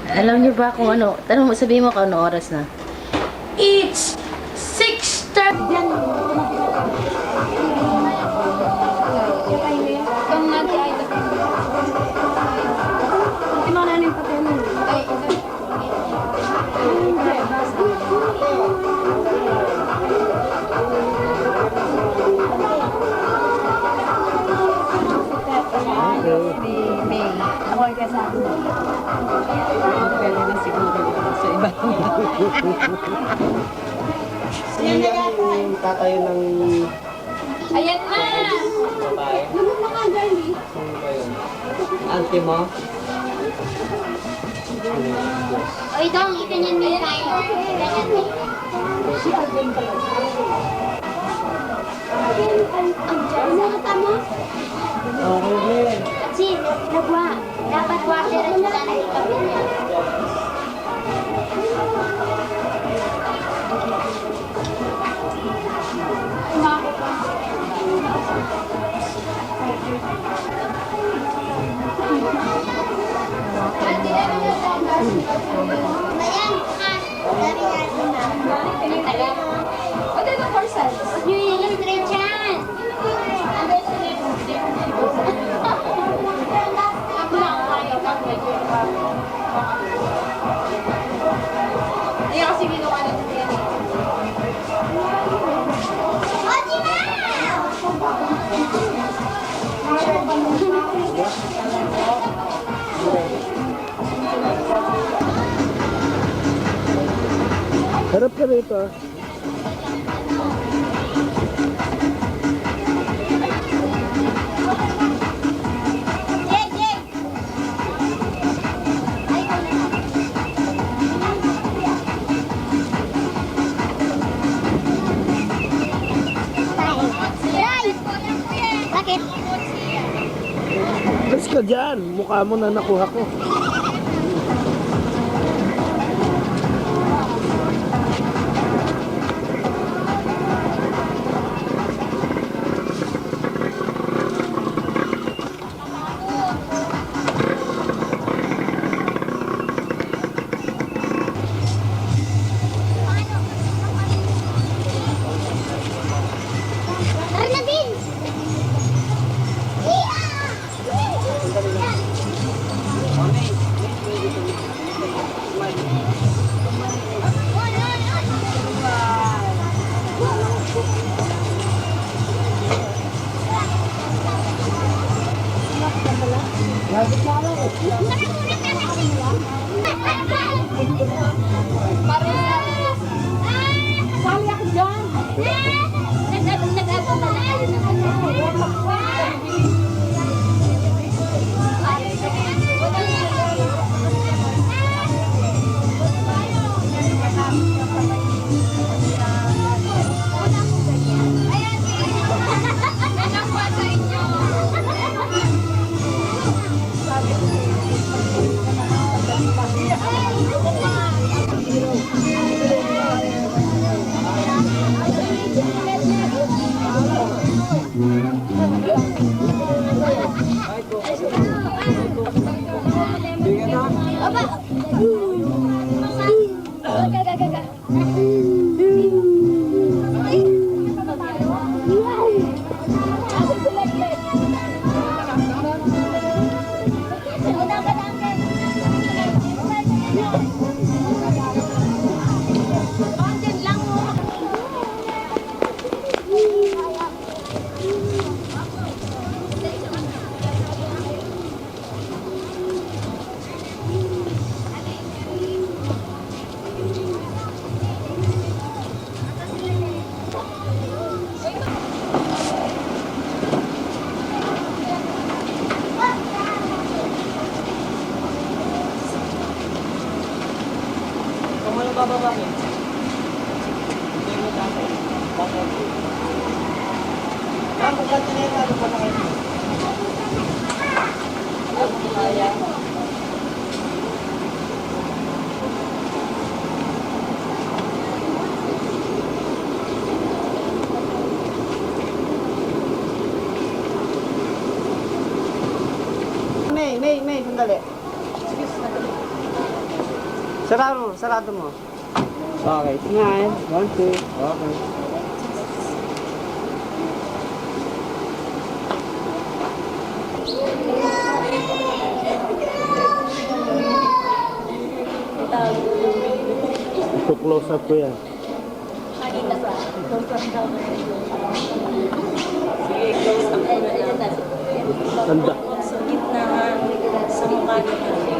Alam niyo ba kung ano? Tanong mo, sabihin mo kung ano oras na. It's 6:30. Ako ay kasama. Pwede na siguro sa iba. Yung tatayo ng Ayan na! babae. Naman nakagali. Sino ba yun? Auntie mo? Oy, dong, ikanyan mo yung tayo. Ikanyan mo. Si Alvin pala. Ang dyan sa mata mo? Okay, Glenn. Kasi, nagwa. Dapat water at sila na ikapin niya. Ayan, ha? Dami natin na. O, dito, parcel. Huwag niyo i-stretch yan. Ayan kasi ginawa na ito yan. Odi na! Harap ka rito ah. Jay, Jay! Ay, ikaw na. Tay! Bakit? Alas ka dyan. Mukha mo na nakuha ko. Tara na, Vince! Sali ako dyan. Kung bababa mo? Hindi mo dati. Bakit? Ako ganito na yun, ano pa na kayo? Kaya. May, sandali. Sarado mo. Okay, smile. 1, 2. Okay. Ito-close up ko yan. Nakita ba? Sige, close up mo na yan. Tanda. Sa gitna ha. Sa mukha nila.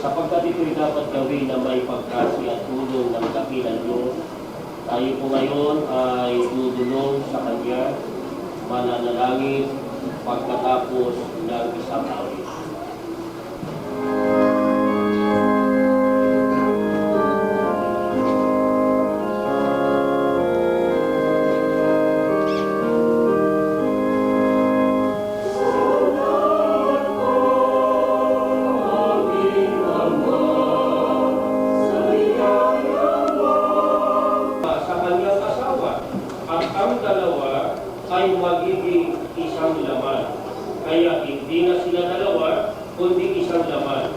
Sapagkat ito'y dapat gawin na may pagkasi at tulong ng dakilang Diyos, tayo po ngayon ay dudulong sa Kanya, mananalangin pagkatapos ng isang awit. Ay magiging isang laman. Kaya hindi na sila dalawa, kundi isang laman.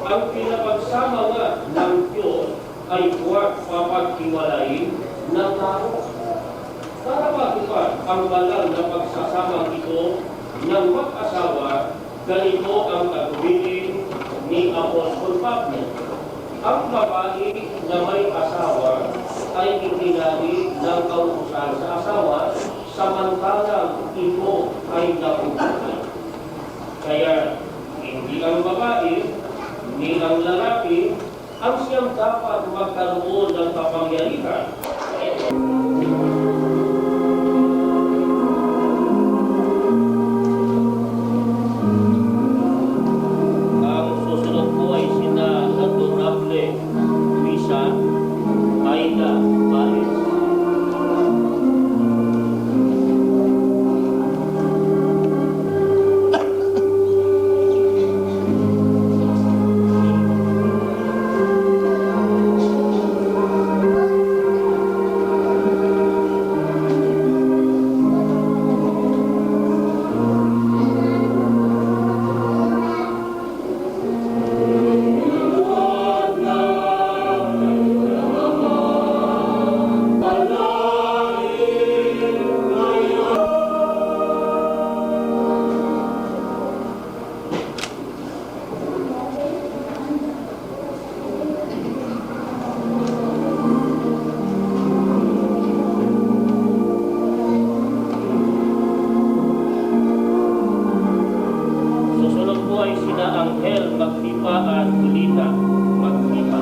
Ang pinapagsama nga ng Diyos ay huwag papaghiwalayin ng tao. Para matupad ang banal na pagsasama ito ng mag-asawa, ganito ang gagawin ni Apostol Pablo. Ang babae na may asawa ay itinali ng kautusan sa asawa samantalang ito ay nabubuhay. Kaya, hindi ang babae, ni ang lalaki, ang siyang dapat magkaroon ng kapangyarihan. Ang susunod po ay sina Adorable Luisa Aida Baez. Susunod po ay sina Angel Magtipa at Julita Magtipa.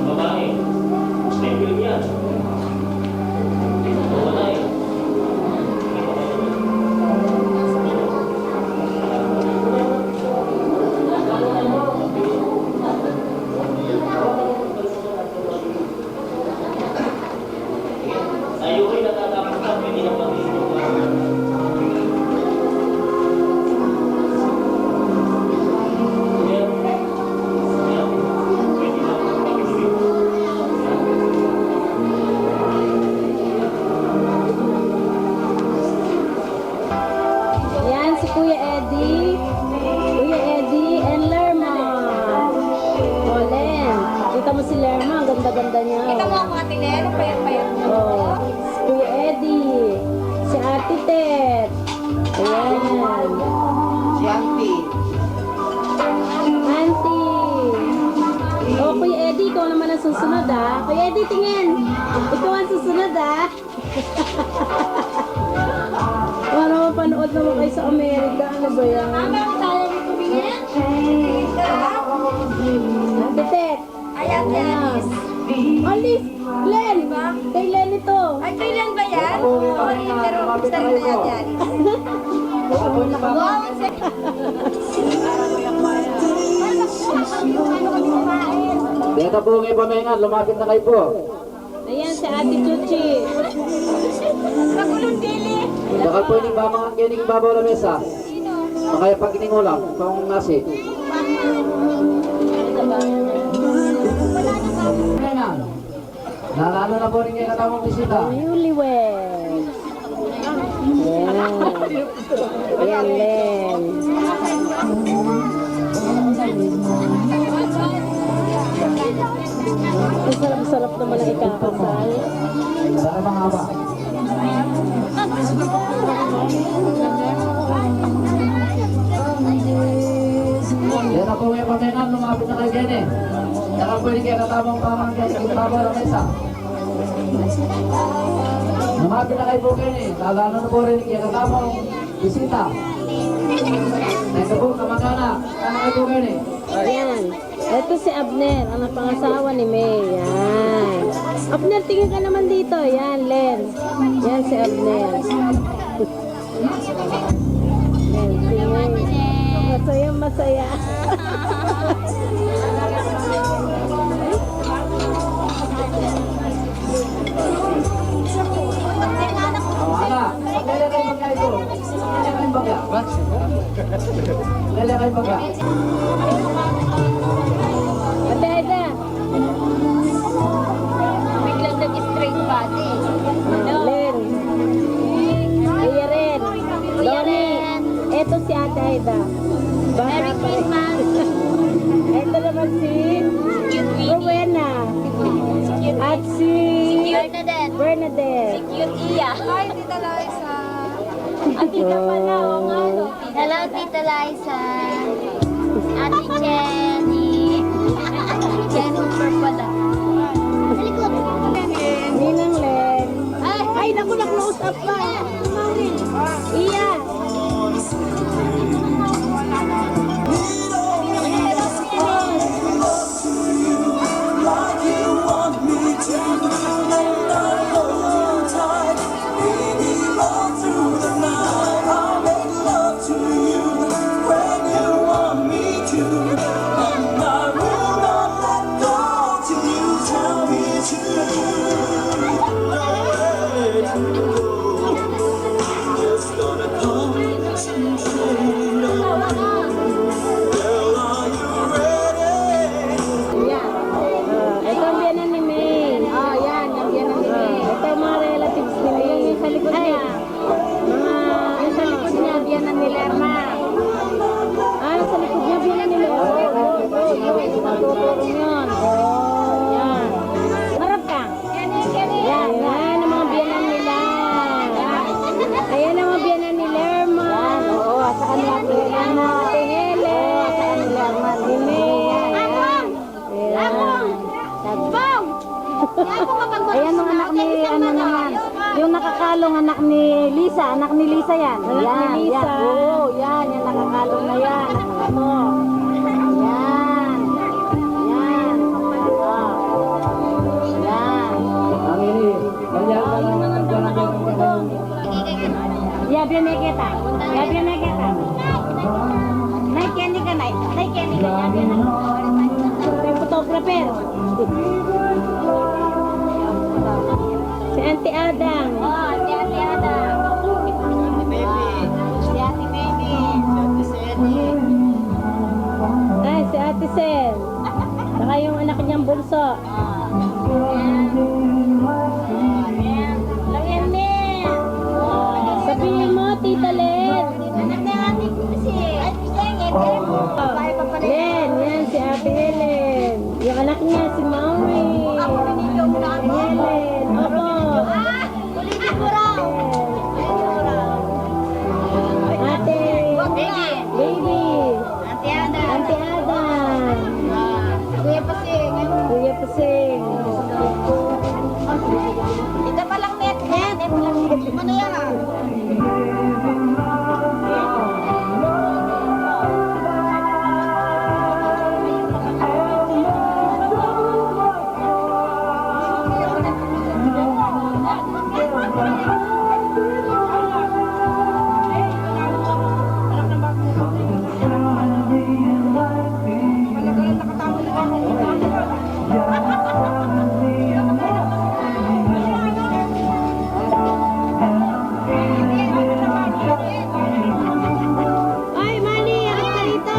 Babae, stable niya. Wala eh. Tayo ay natatapos na, pwede na pag-isip. Yan si Kuya Eddie. Kuya Eddie and Lerma. O, Len. Kita mo si Lerma. Ang ganda-ganda niya. Kita mo ang mga tinero, payat-payat mo. Oh, si Kuya Eddie. Si Ate Tet. Ayan. Si Auntie. Auntie. Oh, Kuya Eddie, ikaw naman ang susunod ah. Kuya Eddie, tingin. Ikaw ang susunod ah. Para mapanood naman kayo sa Amerika. Ano ba yan? Mama, ang tayo ni tumingin. Ate Tet. Ayan, Janice. Alice. Len. Kay Len ito. Ay, kailan ba yan? Oo, pero gusto rin na yan, Janice. Wow, ang sexy. Dito po ngayon pamahingan, lumapit na kayo po. Ayan si Ate Chuchi. Magulong dili. Bakal po yung mga kinig babaw na mesa. Makaya pag iningulang, pang nasi. Pamahingan. Nalalo na po rin kayo katamang bisita. Newlywed. Ayan. Ayan, Len. Ang sarap-sarap naman ang ikakasal. Sana mga ama. Yan na po ngayon pamahingan, lumapit na kayo gene. Yan na po yung kayo katamang pamangkin, kinig babaw na mesa. Lumapit na kayo po gene. Nalalo na po rin kayo katamang bisita. Ito po, kamag-anak. Kaya kayo po gene. Ayan. Ito si Abner, ang pangasawa ni May. Yan. Abner, tingin ka naman dito. Yan, Len. Yan si Abner. Yan, si May. Masaya, masaya. Anak, maglalagay baga ito. Maglalagay baga. Maglalagay baga. Ate Aida, At si Bernadette. Bernadette. Cute Iya. Hi, Tita Liza. Tita pala, o nga no. Hello, Tita Liza. Ate Jenny. Jennifer pala. Sa likod. Ninang Len. Ay, naku, na-close up pa. Iya. Yan. Ito ang biyanan ni May. Yan, yung biyanan ni May. Ito ang mga relatives ni May. Yung sa likod niya. Mga, Yung sa likod niya, biyanan ni Lerma. sa likod niya biyanan ni Lerma. Matutulong yun. Yan. Harap ka. Yan, yan ang mga biyanan nila. Ayan ang mga biyanan ni Lerma. Oo, sa kanila biyanan mo. Ate Helen. Ni May. Ayan. Ayan ang anak ni, ano naman, yung nakakalong anak ni Lisa, yan. Anak ni Lisa. Yan, oo, yan, yung nakakalong na yan. Ano? Yan. Yan. Yan. Ang ini, kanya ka lang nagdala Ya, biyan na kita. Ya, biyan na kita. Nay, candy ka, Nay. Nay, candy ka. Ya, biyan na. Yung photographer. Si Auntie Adang. Si Ate Ada. Si Ate Baby. Ay, si Ate Sel. Saka yung anak niyang bunso. Ayan, Min. Sabihin mo, Tita Len. Anak na Ate Pusi. Ay, Len, yan si Ate Helen. Yung anak niya, si Maui. Helen. Opo. ulitin mo raw. Ate. Baby. Ate Ada. Auntie Adang. Kuya Pasing. Kuya Pusing. Ito palang net. Net. Ano yan? Ay, Mali! Ako ka rito!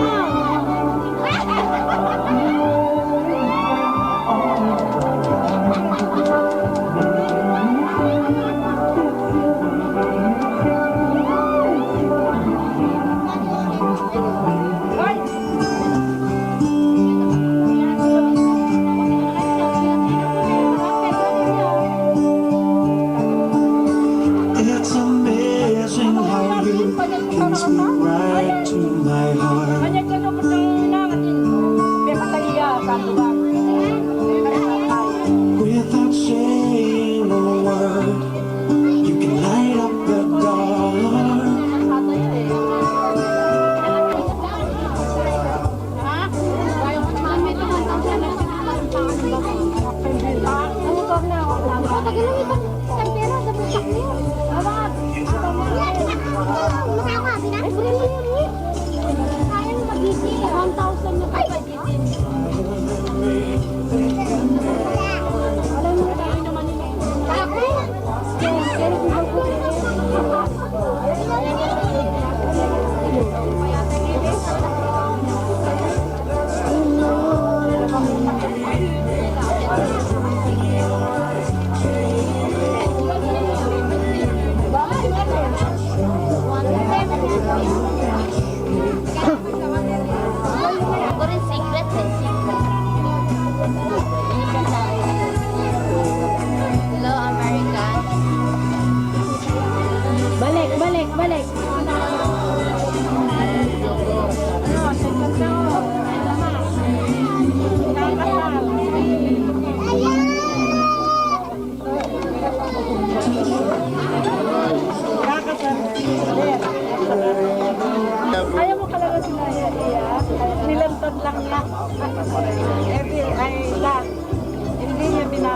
It's amazing how you can speak right to my heart. Without saying a word, you can light up the dark.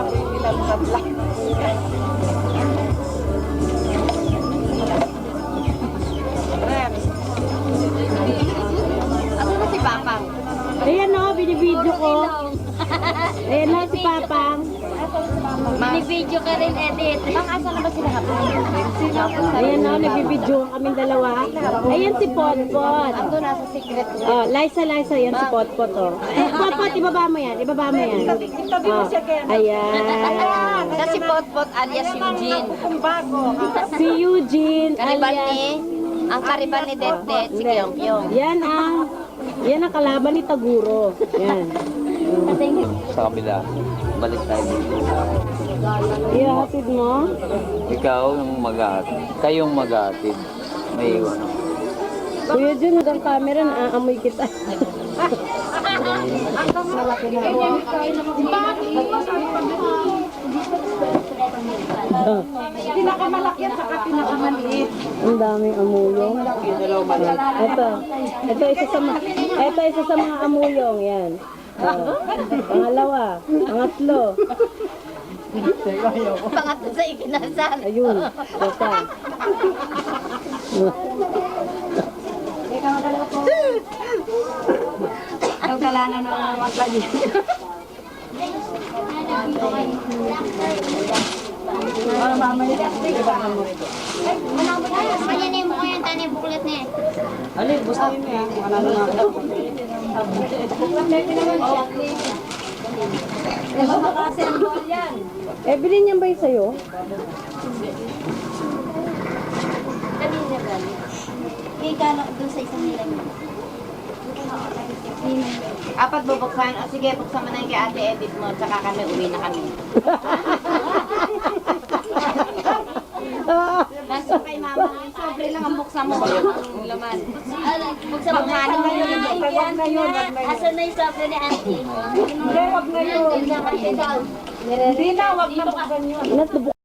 malabo yung pinagpapla. Ako na si Papang. Ayan o, binibidyo ko. Ayan o, si Papang. Binibidyo ka rin, Edith. Asa na ba sila hapon? Ayan o, nagbibidyo kaming dalawa. Ayan si Potpot. Ando nasa secret. Oh, Liza, yan si Potpot oh. Potpot, ibaba mo yan. Itabi mo siya kaya. Ayan. Siya si Potpot alias Eugene. Si Eugene, Kariban alias... ni, ang kariban ni Det, si Kyong Kyong. Yan ang kalaban ni Taguro. Yan. Sa kabila. Balik tayo dito. Ihahatid mo? Ikaw yung mag-aatid. Kayong mag-aatid. May iwan. Kuya Jun, hanggang camera, naaamoy kita. Pinakamalaki at saka pinakamaliit. Ang daming amulong. Ito isa sa mga amulong. Yan. Pangalawa. Pangatlo. Pangatlo sa ikinasal. Ayun. Ito. Ang kalanan ng mga maglalim. Manyanin mo ko yung tani buklat niya. Bilhin niyan ba yung sa'yo? Ikano doon sa isang nila niya. Apat bubuksan. O sige, buksan mo na yung kay Ate Edith mo. Tsaka kami, uwi na kami. Basta kay mama, sobre lang ang buksan mo. Ang laman. Buksan mo na yun. Asan na yung sabi ni Auntie? Hindi, wag na yun. Hindi na, wag na. Natubok